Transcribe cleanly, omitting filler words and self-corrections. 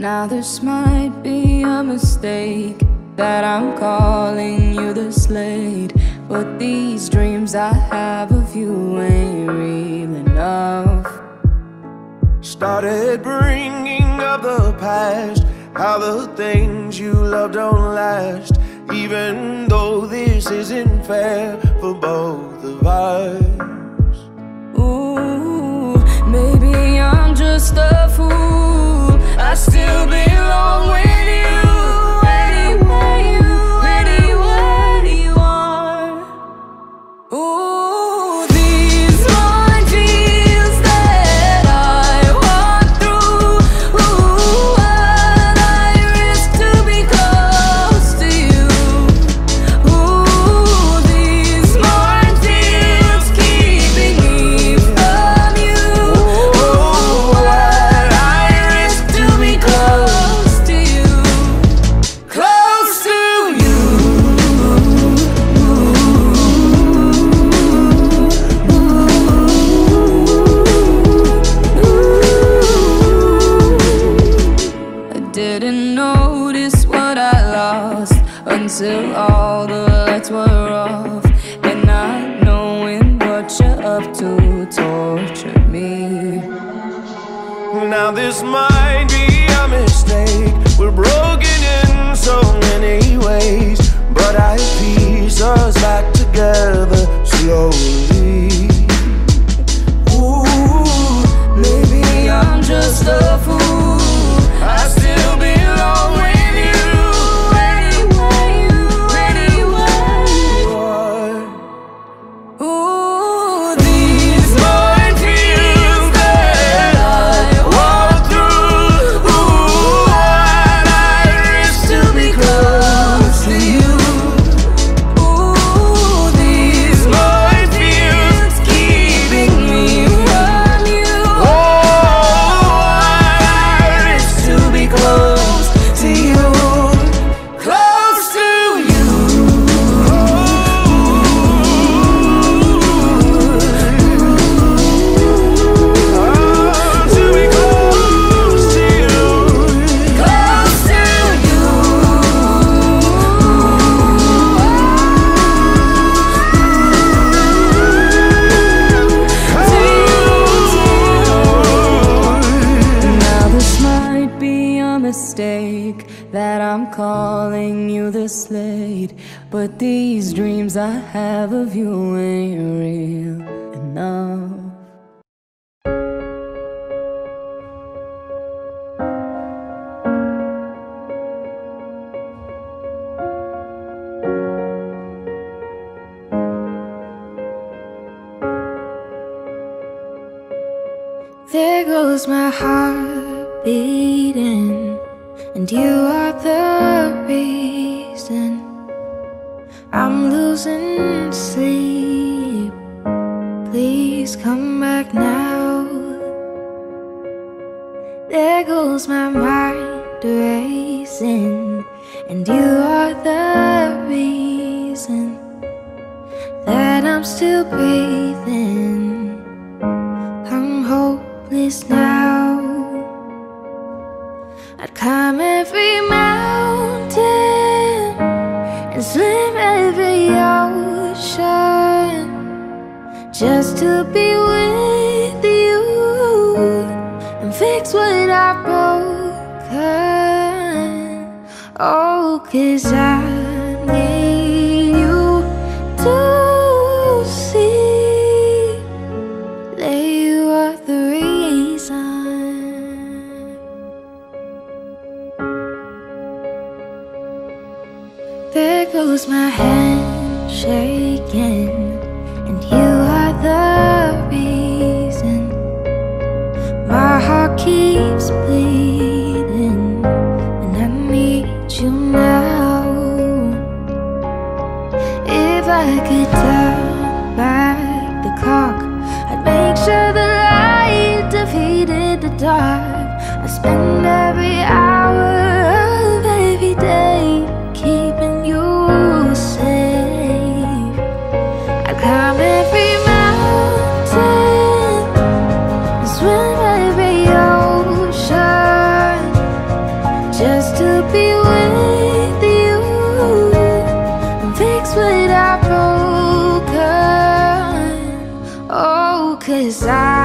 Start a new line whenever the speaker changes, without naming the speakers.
Now this might be a mistake that I'm calling you the slate, but these dreams I have of you ain't real enough.
Started bringing up the past, how the things you love don't last, even though this isn't fair for both of us.
Ooh, maybe I'm just a fool, I still belong with you. Anywhere you are. Ooh, these minefields that I walk through. Ooh, what I risk to be close to you. Ooh, these minefields keeping me from you. Ooh, what I risk to be close to you. Close to you. I didn't notice what I lost until all the lights were off, and not knowing what you're up to tortured me.
Now this might be a mistake, we're broken in so many ways, but I piece us back together slowly.
Ooh, maybe I'm just a fool, I still belong with you. Anywhere you are. Ooh, these minefields that I walk through. Ooh, what I risk to be close to you. Ooh, these minefields keeping me from you. Oh, what I risk to be close to you. Close to you.
To be close to you.
Close to you. Now this might be a mistake that I'm calling you the slate, but these dreams I have of you ain't real enough. There goes my heart beating, and you are the reason I'm losing sleep. Please come back now. There goes my mind racing, and you are the reason that I'm still breathing. I'm hopeless now. I'd climb every mountain and swim every ocean just to be with you and fix what I've broken. Oh, 'cause I need you to see that you are the reason. There goes my hand shaking, and you are the reason my heart keeps bleeding, and I need you now. If I could turn back the clock, I'd make sure the light defeated the dark. I spend every hour of every day keeping you safe. I climb every mountain and swim every ocean decide.